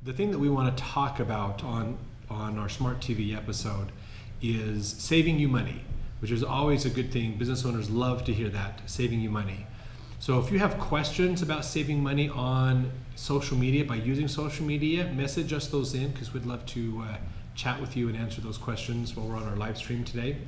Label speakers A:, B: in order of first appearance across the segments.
A: the thing that we want to talk about on our Smart TV episode is saving you money, which is always a good thing. Business owners love to hear that, saving you money. So if you have questions about saving money on social media by using social media, message us those in, because we'd love to chat with you and answer those questions while we're on our live stream today.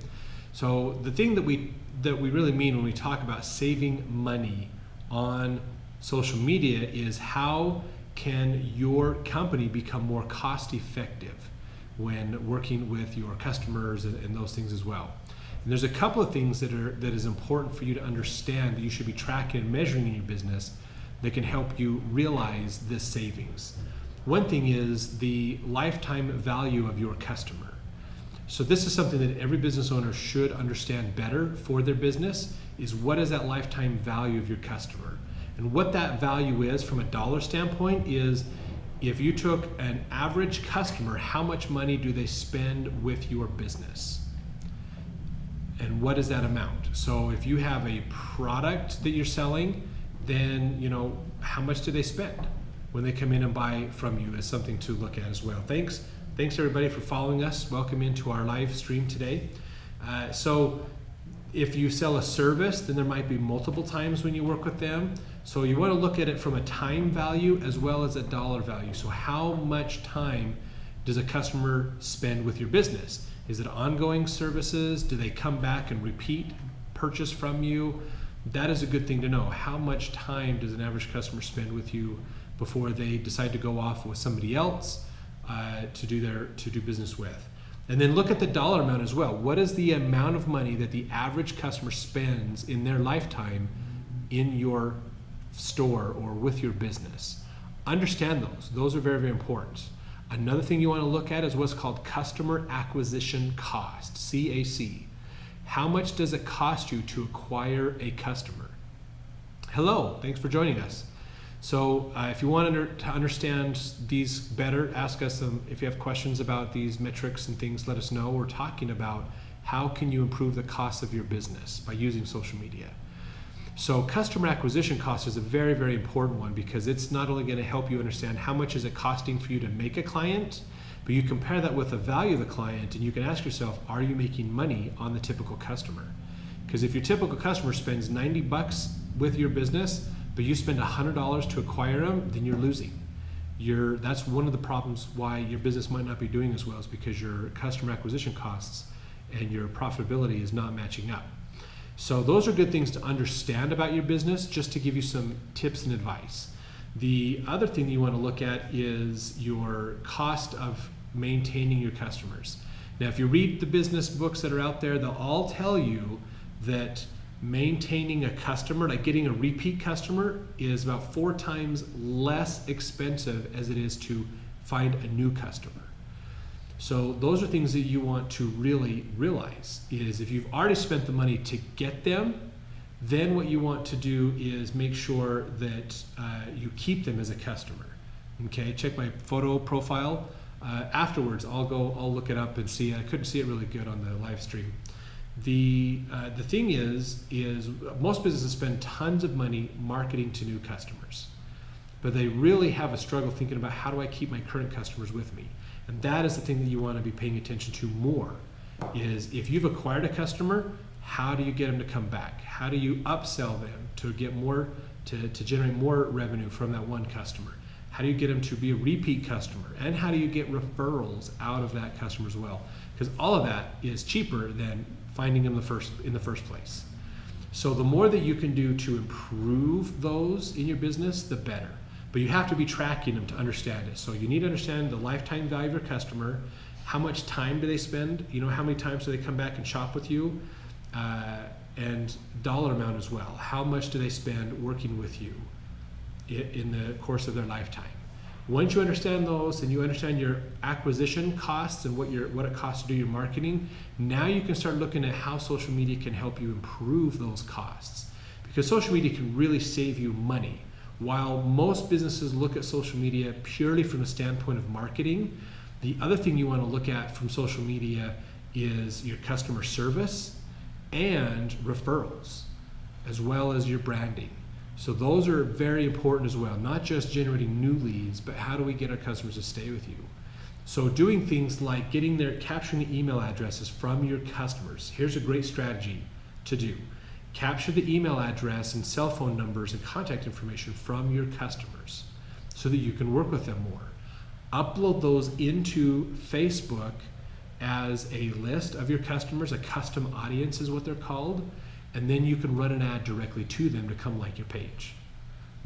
A: So the thing that we really mean when we talk about saving money on social media is how can your company become more cost effective when working with your customers and those things as well. And there's a couple of things that is important for you to understand that you should be tracking and measuring in your business that can help you realize this savings. One thing is the lifetime value of your customer. So this is something that every business owner should understand better for their business, is what is that lifetime value of your customer? And what that value is from a dollar standpoint is, if you took an average customer, how much money do they spend with your business? And what is that amount? So if you have a product that you're selling, then how much do they spend when they come in and buy from you is something to look at as well. Thanks everybody for following us. Welcome into our live stream today. So if you sell a service, then there might be multiple times when you work with them. So you want to look at it from a time value as well as a dollar value. So how much time does a customer spend with your business? Is it ongoing services? Do they come back and repeat purchase from you? That is a good thing to know. How much time does an average customer spend with you before they decide to go off with somebody else to do business with? And then look at the dollar amount as well. What is the amount of money that the average customer spends in their lifetime in your store or with your business? Understand those. Those are very, very important. Another thing you want to look at is what's called customer acquisition cost, CAC. How much does it cost you to acquire a customer? Hello, thanks for joining us. So if you want to understand these better, ask us if you have questions about these metrics and things, let us know. We're talking about how can you improve the cost of your business by using social media. So customer acquisition cost is a very, very important one, because it's not only going to help you understand how much is it costing for you to make a client, but you compare that with the value of the client and you can ask yourself, are you making money on the typical customer? Because if your typical customer spends $90 with your business, but you spend $100 to acquire them, then you're losing. That's one of the problems why your business might not be doing as well, is because your customer acquisition costs and your profitability is not matching up. So those are good things to understand about your business, just to give you some tips and advice. The other thing you want to look at is your cost of maintaining your customers. Now, if you read the business books that are out there, they'll all tell you that maintaining a customer, like getting a repeat customer, is about 4 times less expensive as it is to find a new customer. So those are things that you want to really realize, is if you've already spent the money to get them, then what you want to do is make sure that you keep them as a customer. Okay, check my photo profile. Afterwards, I'll look it up and see. I couldn't see it really good on the live stream. The thing is most businesses spend tons of money marketing to new customers, but they really have a struggle thinking about, how do I keep my current customers with me? And that is the thing that you want to be paying attention to more, is if you've acquired a customer, how do you get them to come back? How do you upsell them to get more, to generate more revenue from that one customer? How do you get them to be a repeat customer? And how do you get referrals out of that customer as well? Because all of that is cheaper than finding them in the first place. So the more that you can do to improve those in your business, the better. But you have to be tracking them to understand it. So you need to understand the lifetime value of your customer. How much time do they spend? How many times do they come back and shop with you? And dollar amount as well. How much do they spend working with you in the course of their lifetime? Once you understand those and you understand your acquisition costs and what it costs to do your marketing, now you can start looking at how social media can help you improve those costs. Because social media can really save you money. While most businesses look at social media purely from the standpoint of marketing, the other thing you want to look at from social media is your customer service and referrals, as well as your branding. So those are very important as well, not just generating new leads, but how do we get our customers to stay with you? So doing things like capturing the email addresses from your customers. Here's a great strategy to do. Capture the email address and cell phone numbers and contact information from your customers so that you can work with them more. Upload those into Facebook as a list of your customers. A custom audience is what they're called. And then you can run an ad directly to them to come like your page.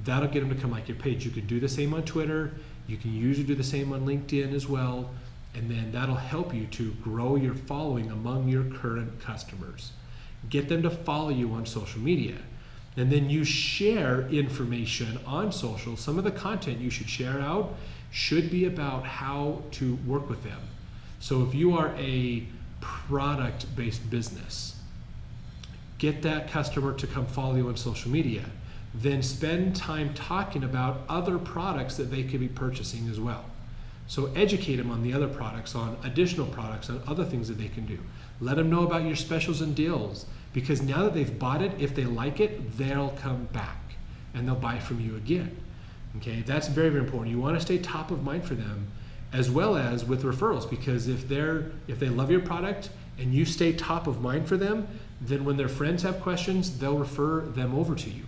A: That'll get them to come like your page. You can do the same on Twitter. You can usually do the same on LinkedIn as well. And then that'll help you to grow your following among your current customers. Get them to follow you on social media. And then you share information on social. Some of the content you should share out should be about how to work with them. So if you are a product-based business, get that customer to come follow you on social media. Then spend time talking about other products that they could be purchasing as well. So educate them on the other products, on additional products, on other things that they can do. Let them know about your specials and deals, because now that they've bought it, if they like it, they'll come back and they'll buy from you again. Okay, that's very, very important. You want to stay top of mind for them, as well as with referrals, because if they love your product and you stay top of mind for them, then when their friends have questions, they'll refer them over to you.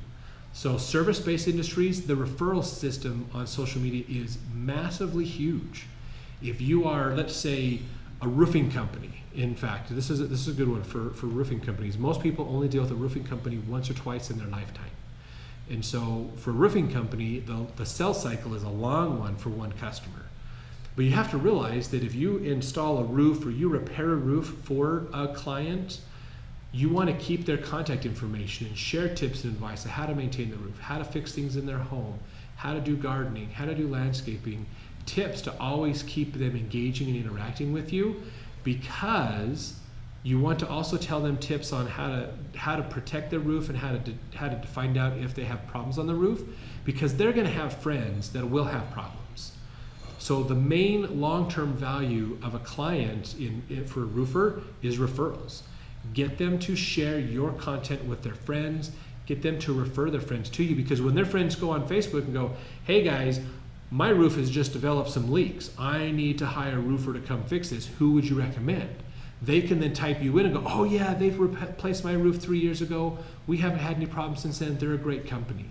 A: So service-based industries, the referral system on social media is massively huge. If you are, let's say, a roofing company, in fact, this is a good one for roofing companies. Most people only deal with a roofing company once or twice in their lifetime. And so for a roofing company, the sales cycle is a long one for one customer. But you have to realize that if you install a roof or you repair a roof for a client, you want to keep their contact information and share tips and advice on how to maintain the roof, how to fix things in their home, how to do gardening, how to do landscaping, tips to always keep them engaging and interacting with you, because you want to also tell them tips on how to protect their roof and how to find out if they have problems on the roof, because they're going to have friends that will have problems. So the main long-term value of a client for a roofer is referrals. Get them to share your content with their friends. Get them to refer their friends to you, because when their friends go on Facebook and go, hey guys, my roof has just developed some leaks. I need to hire a roofer to come fix this. Who would you recommend? They can then type you in and go, oh yeah, they've replaced my roof 3 years ago. We haven't had any problems since then. They're a great company.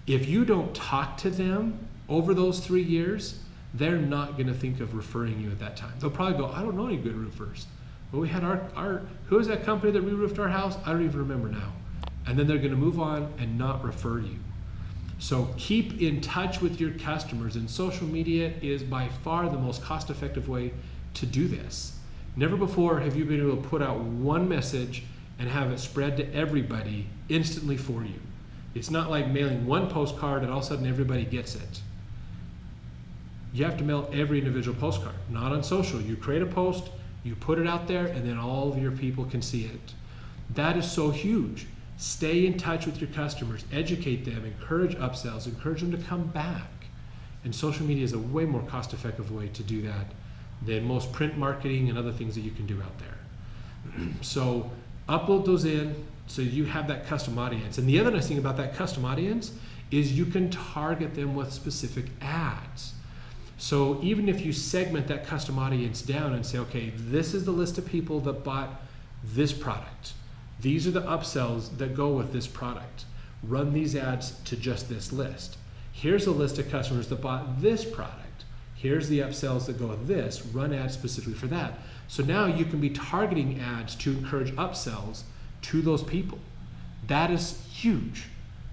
A: If you don't talk to them over those 3 years, they're not going to think of referring you at that time. They'll probably go, I don't know any good roofers. Well, we had who is that company that re-roofed our house? I don't even remember now. And then they're going to move on and not refer you. So keep in touch with your customers, and social media is by far the most cost-effective way to do this. Never before have you been able to put out one message and have it spread to everybody instantly for you. It's not like mailing one postcard and all of a sudden everybody gets it. You have to mail every individual postcard, not on social. You create a post, you put it out there, and then all of your people can see it. That is so huge. Stay in touch with your customers, educate them, encourage upsells, encourage them to come back. And social media is a way more cost-effective way to do that than most print marketing and other things that you can do out there. So upload those in so you have that custom audience. And the other nice thing about that custom audience is you can target them with specific ads. So even if you segment that custom audience down and say, okay, this is the list of people that bought this product. These are the upsells that go with this product. Run these ads to just this list. Here's a list of customers that bought this product. Here's the upsells that go with this. Run ads specifically for that. So now you can be targeting ads to encourage upsells to those people. That is huge.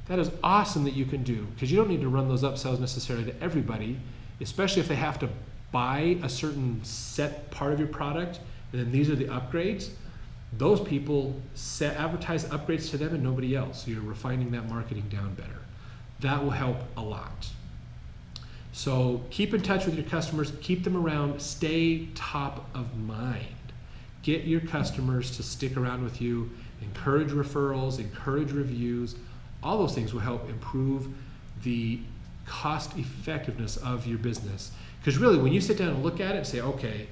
A: That is awesome that you can do, because you don't need to run those upsells necessarily to everybody, especially if they have to buy a certain set part of your product, and then these are the upgrades. Those people advertise upgrades to them and nobody else. So you're refining that marketing down better. That will help a lot. So keep in touch with your customers, keep them around, stay top of mind. Get your customers to stick around with you, encourage referrals, encourage reviews. All those things will help improve the cost effectiveness of your business. Because really, when you sit down and look at it and say, okay,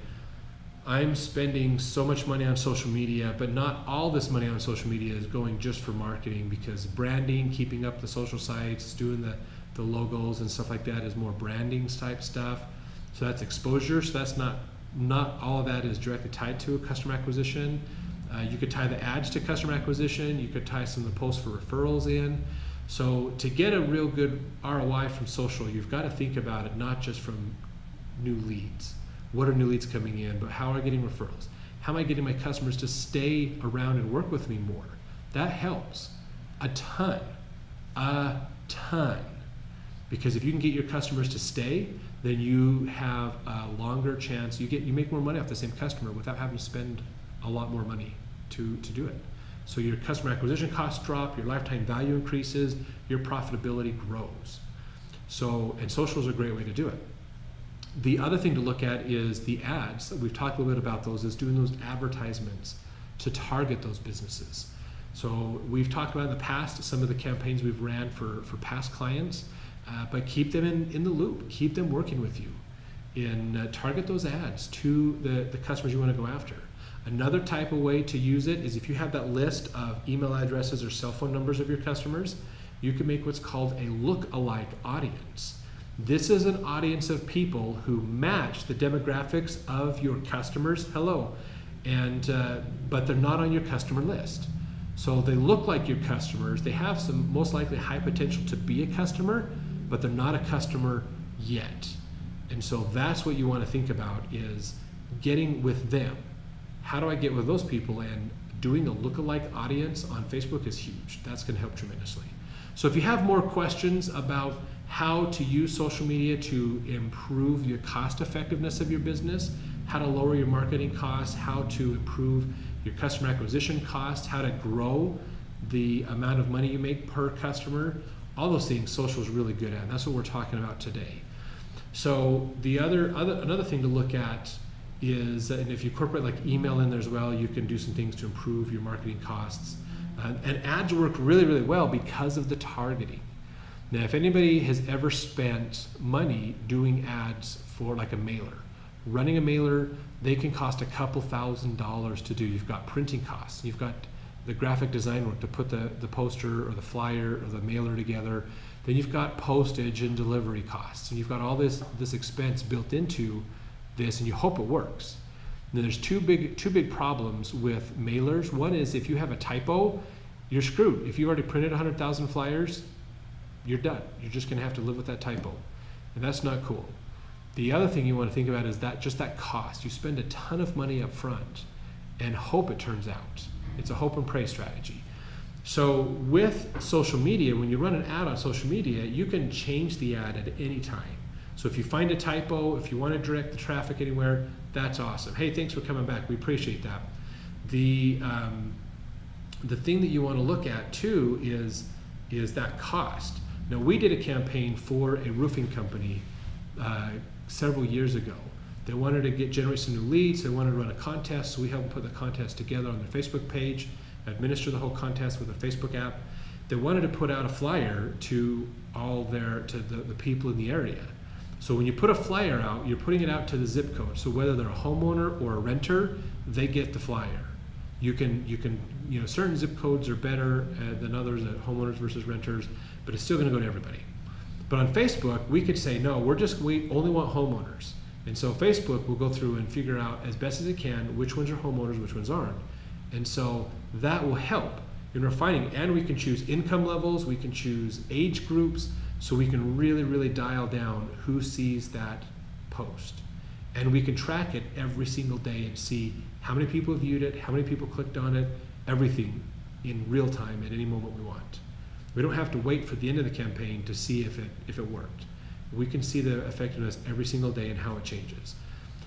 A: I'm spending so much money on social media, but not all this money on social media is going just for marketing, because branding, keeping up the social sites, doing the logos and stuff like that is more branding type stuff. So that's exposure. So that's not all of that is directly tied to customer acquisition. You could tie the ads to customer acquisition. You could tie some of the posts for referrals in. So to get a real good ROI from social, you've got to think about it not just from new leads. What are new leads coming in, but how am I getting referrals? How am I getting my customers to stay around and work with me more? That helps a ton. Because if you can get your customers to stay, then you have a longer chance. You make more money off the same customer without having to spend a lot more money to do it. So your customer acquisition costs drop, your lifetime value increases, your profitability grows. And social is a great way to do it. The other thing to look at is the ads. We've talked a little bit about those, is doing those advertisements to target those businesses. So we've talked about in the past some of the campaigns we've ran for past clients, but keep them in the loop, keep them working with you, and target those ads to the customers you want to go after. Another type of way to use it is if you have that list of email addresses or cell phone numbers of your customers, you can make what's called a look-alike audience. This is an audience of people who match the demographics of your customers, but they're not on your customer list. So they look like your customers, they have some most likely high potential to be a customer, but they're not a customer yet. And so that's what you want to think about, is getting with them. How do I get with those people? And doing a look-alike audience on Facebook is huge. That's going to help tremendously. So if you have more questions about how to use social media to improve your cost effectiveness of your business, how to lower your marketing costs, how to improve your customer acquisition costs, how to grow the amount of money you make per customer, all those things social is really good at. And that's what we're talking about today. So another thing to look at is, and if you incorporate like email in there as well, you can do some things to improve your marketing costs. And ads work really, really well because of the targeting. Now, if anybody has ever spent money doing ads for like a mailer, running a mailer, they can cost a couple $1,000s to do. You've got printing costs, you've got the graphic design work to put the poster or the flyer or the mailer together. Then you've got postage and delivery costs, and you've got all this expense built into this, and you hope it works. Now, there's two big problems with mailers. One is if you have a typo, you're screwed. If you've already printed 100,000 flyers, you're done. You're just going to have to live with that typo, and that's not cool. The other thing you want to think about is that cost. You spend a ton of money up front and hope it turns out. It's a hope and pray strategy. So with social media, when you run an ad on social media, you can change the ad at any time. So if you find a typo, if you want to direct the traffic anywhere, that's awesome. Hey, thanks for coming back. We appreciate that. The thing that you want to look at too is that cost. Now, we did a campaign for a roofing company several years ago. They wanted to generate some new leads. They wanted to run a contest, so we helped put the contest together on their Facebook page, administer the whole contest with a Facebook app. They wanted to put out a flyer to the people in the area. So when you put a flyer out, you're putting it out to the zip code. So whether they're a homeowner or a renter, they get the flyer. You can certain zip codes are better than others, homeowners versus renters, but it's still going to go to everybody. But on Facebook, we could say, no, we only want homeowners. And so Facebook will go through and figure out as best as it can which ones are homeowners, which ones aren't. And so that will help in refining. And we can choose income levels, we can choose age groups, so we can really, really dial down who sees that post. And we can track it every single day and see how many people viewed it, how many people clicked on it, everything in real time at any moment we want. We don't have to wait for the end of the campaign to see if it worked. We can see the effectiveness every single day and how it changes.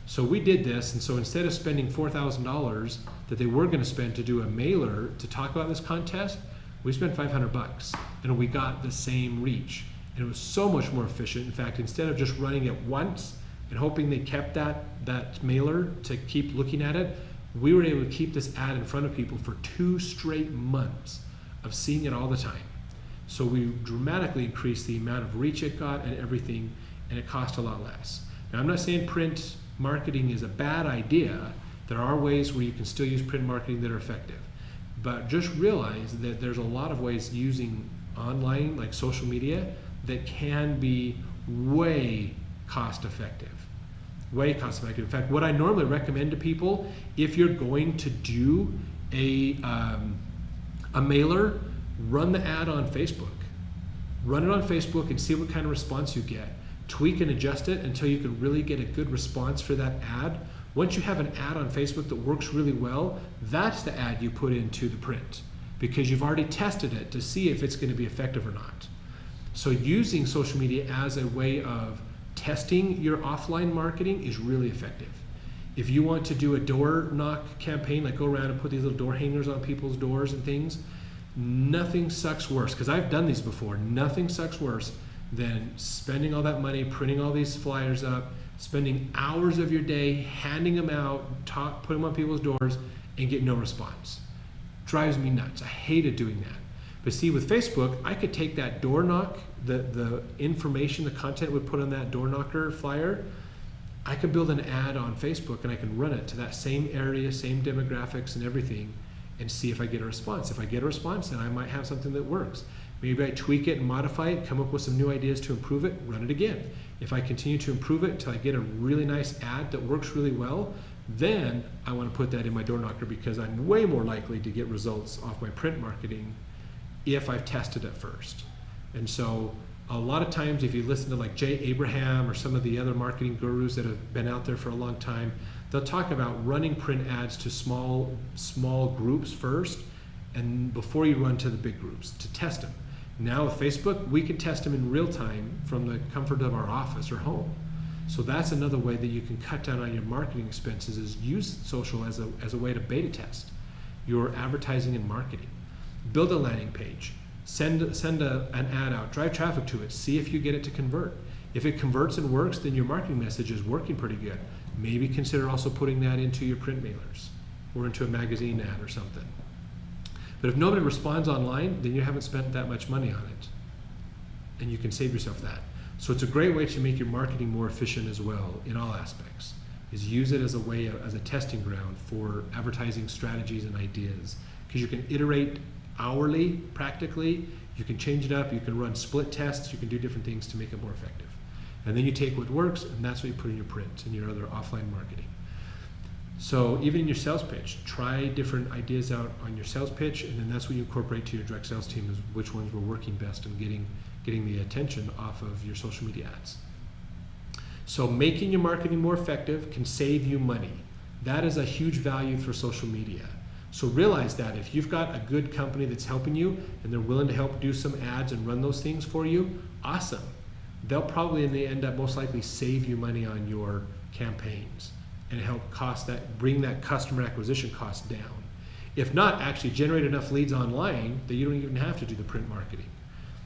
A: So we did this, and so instead of spending $4,000 that they were going to spend to do a mailer to talk about this contest, we spent $500, and we got the same reach. And it was so much more efficient. In fact, instead of just running it once and hoping they kept that mailer to keep looking at it, we were able to keep this ad in front of people for 2 straight months of seeing it all the time. So we dramatically increased the amount of reach it got and everything, and it cost a lot less. Now, I'm not saying print marketing is a bad idea, There are ways where you can still use print marketing that are effective. But just realize that there's a lot of ways using online, like social media, that can be way cost effective. Way cost effective. In fact, what I normally recommend to people, if you're going to do a mailer, run the ad on Facebook. Run it on Facebook and see what kind of response you get. Tweak and adjust it until you can really get a good response for that ad. Once you have an ad on Facebook that works really well, that's the ad you put into the print, because you've already tested it to see if it's going to be effective or not. So using social media as a way of testing your offline marketing is really effective. If you want to do a door knock campaign, like go around and put these little door hangers on people's doors and things, nothing sucks worse, because I've done these before, nothing sucks worse than spending all that money, printing all these flyers up, spending hours of your day handing them out, putting them on people's doors, and get no response. Drives me nuts. I hated doing that. But see, with Facebook, I could take that door knock, the information, the content we put on that door knocker flyer, I could build an ad on Facebook and I can run it to that same area, same demographics and everything, and see if I get a response. If I get a response, then I might have something that works. Maybe I tweak it and modify it, come up with some new ideas to improve it, run it again. If I continue to improve it until I get a really nice ad that works really well, then I want to put that in my door knocker, because I'm way more likely to get results off my print marketing if I've tested it first. And so a lot of times, if you listen to like Jay Abraham or some of the other marketing gurus that have been out there for a long time, they'll talk about running print ads to small groups first, and before you run to the big groups to test them. Now with Facebook, we can test them in real time from the comfort of our office or home. So that's another way that you can cut down on your marketing expenses, is use social as a way to beta test your advertising and marketing. Build a landing page, send an ad out, drive traffic to it, see if you get it to convert. If it converts and works, then your marketing message is working pretty good. Maybe consider also putting that into your print mailers or into a magazine ad or something. But if nobody responds online, then you haven't spent that much money on it, and you can save yourself that. So it's a great way to make your marketing more efficient as well in all aspects, is use it as a way, as a testing ground for advertising strategies and ideas, because you can iterate hourly practically, you can change it up, you can run split tests, you can do different things to make it more effective. And then you take what works, and that's what you put in your print and your other offline marketing. So even in your sales pitch, try different ideas out on your sales pitch, and then that's what you incorporate to your direct sales team, is which ones were working best and getting the attention off of your social media ads. So making your marketing more effective can save you money. That is a huge value for social media. So realize that if you've got a good company that's helping you and they're willing to help do some ads and run those things for you, awesome. They'll probably in the end up most likely save you money on your campaigns and help bring that customer acquisition cost down. If not, actually generate enough leads online that you don't even have to do the print marketing.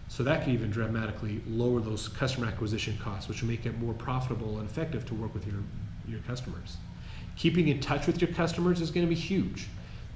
A: So that can even dramatically lower those customer acquisition costs, which will make it more profitable and effective to work with your customers. Keeping in touch with your customers is going to be huge.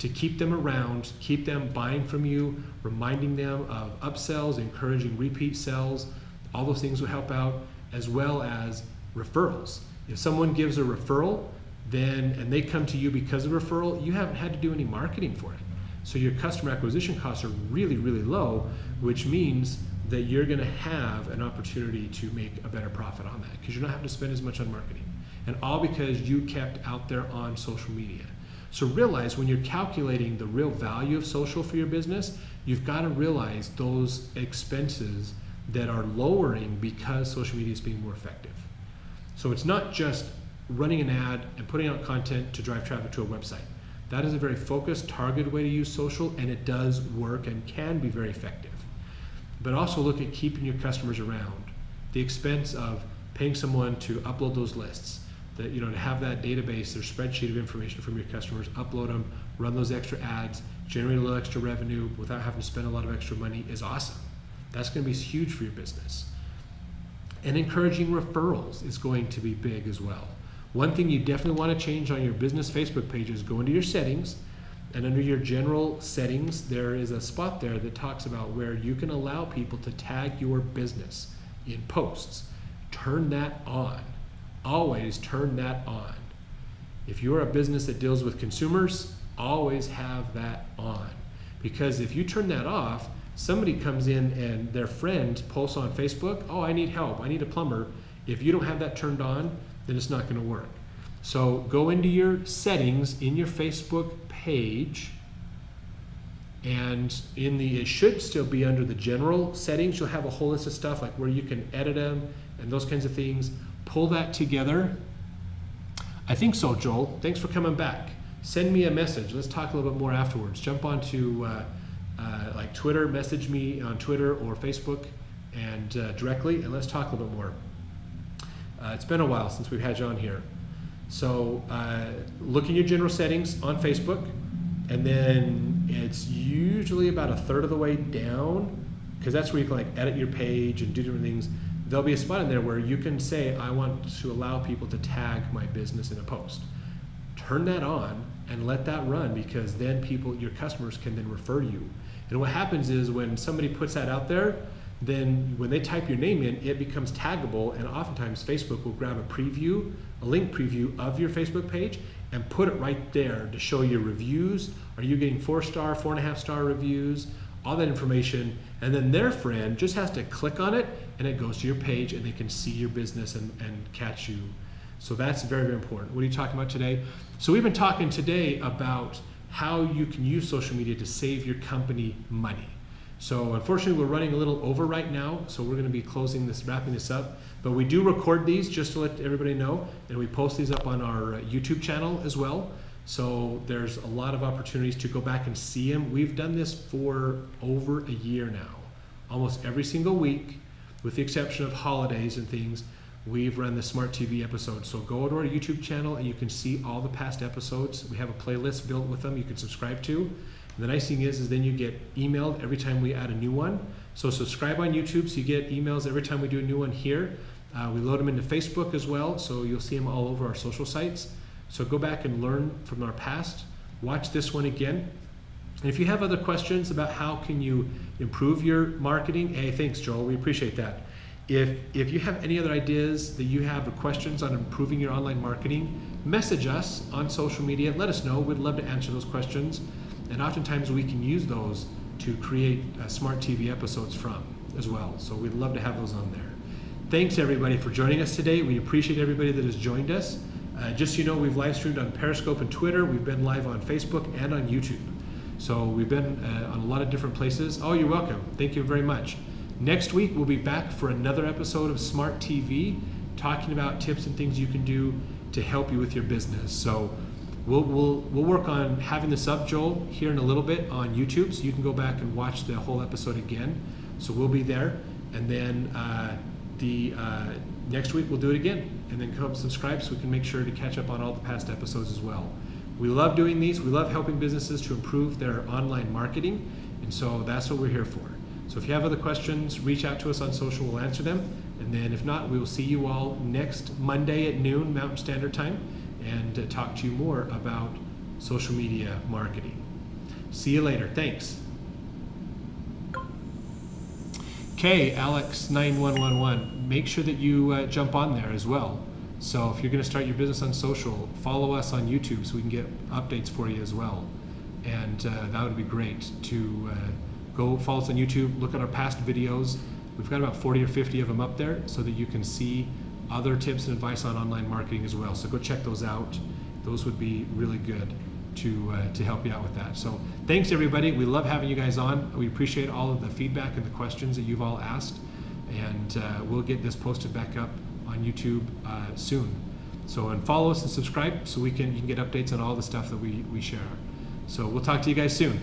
A: To keep them around, keep them buying from you, reminding them of upsells, encouraging repeat sales, all those things will help out, as well as referrals. If someone gives a referral, and they come to you because of referral, you haven't had to do any marketing for it. So your customer acquisition costs are really, really low, which means that you're going to have an opportunity to make a better profit on that, because you're not having to spend as much on marketing. And all because you kept out there on social media. So realize when you're calculating the real value of social for your business, you've got to realize those expenses that are lowering because social media is being more effective. So it's not just running an ad and putting out content to drive traffic to a website. That is a very focused, targeted way to use social, and it does work and can be very effective. But also look at keeping your customers around. The expense of paying someone to upload those lists, that to have that database or spreadsheet of information from your customers, upload them, run those extra ads, generate a little extra revenue without having to spend a lot of extra money is awesome. That's going to be huge for your business. And encouraging referrals is going to be big as well. One thing you definitely want to change on your business Facebook page is go into your settings, and under your general settings, there is a spot there that talks about where you can allow people to tag your business in posts. Turn that on. Always turn that on. If you're a business that deals with consumers, always have that on. Because if you turn that off, somebody comes in and their friend posts on Facebook, oh, I need help, I need a plumber. If you don't have that turned on, then it's not going to work. So go into your settings in your Facebook page, and it should still be under the general settings. You'll have a whole list of stuff like where you can edit them and those kinds of things. Pull that together. I think so, Joel. Thanks for coming back. Send me a message. Let's talk a little bit more afterwards. Jump onto like Twitter, message me on Twitter or Facebook and directly, and let's talk a little bit more. It's been a while since we've had you on here. So look in your general settings on Facebook, and then it's usually about a third of the way down, because that's where you can like edit your page and do different things. There'll be a spot in there where you can say, I want to allow people to tag my business in a post. Turn that on and let that run, because then your customers can then refer you. And what happens is when somebody puts that out there, then when they type your name in, it becomes taggable, and oftentimes Facebook will grab a link preview of your Facebook page and put it right there to show your reviews. Are you getting 4-star, 4.5-star reviews? All that information, and then their friend just has to click on it and it goes to your page and they can see your business and catch you. So that's very, very important. What are you talking about today? So we've been talking today about how you can use social media to save your company money. So unfortunately we're running a little over right now, so we're going to be wrapping this up. But we do record these just to let everybody know, and we post these up on our YouTube channel as well. So there's a lot of opportunities to go back and see them. We've done this for over a year now. Almost every single week, with the exception of holidays and things, we've run the Smart TV episodes. So go to our YouTube channel and you can see all the past episodes. We have a playlist built with them you can subscribe to. And the nice thing is then you get emailed every time we add a new one. So subscribe on YouTube so you get emails every time we do a new one here. We load them into Facebook as well, so you'll see them all over our social sites. So go back and learn from our past. Watch this one again. And if you have other questions about how can you improve your marketing, hey, thanks, Joel, we appreciate that. If you have any other ideas that you have or questions on improving your online marketing, message us on social media. Let us know. We'd love to answer those questions. And oftentimes we can use those to create Smart TV episodes from as well. So we'd love to have those on there. Thanks everybody for joining us today. We appreciate everybody that has joined us. Just so you know, we've live streamed on Periscope and Twitter. We've been live on Facebook and on YouTube. So we've been on a lot of different places. Oh, you're welcome. Thank you very much. Next week, we'll be back for another episode of Smart TV, talking about tips and things you can do to help you with your business. So we'll work on having this up, Joel, here in a little bit on YouTube, so you can go back and watch the whole episode again. So we'll be there. And then next week, we'll do it again. And then come subscribe so we can make sure to catch up on all the past episodes as well. We love doing these. We love helping businesses to improve their online marketing. And so that's what we're here for. So if you have other questions, reach out to us on social. We'll answer them. And then if not, we will see you all next Monday at noon Mountain Standard Time and talk to you more about social media marketing. See you later. Thanks. Okay, Alex9111, make sure that you jump on there as well. So if you're going to start your business on social, follow us on YouTube so we can get updates for you as well. And that would be great to go follow us on YouTube, look at our past videos. We've got about 40 or 50 of them up there so that you can see other tips and advice on online marketing as well. So go check those out. Those would be really good to help you out with that. So thanks everybody. We love having you guys on. We appreciate all of the feedback and the questions that you've all asked. And we'll get this posted back up on YouTube soon. So and follow us and subscribe so you can get updates on all the stuff that we share. So we'll talk to you guys soon.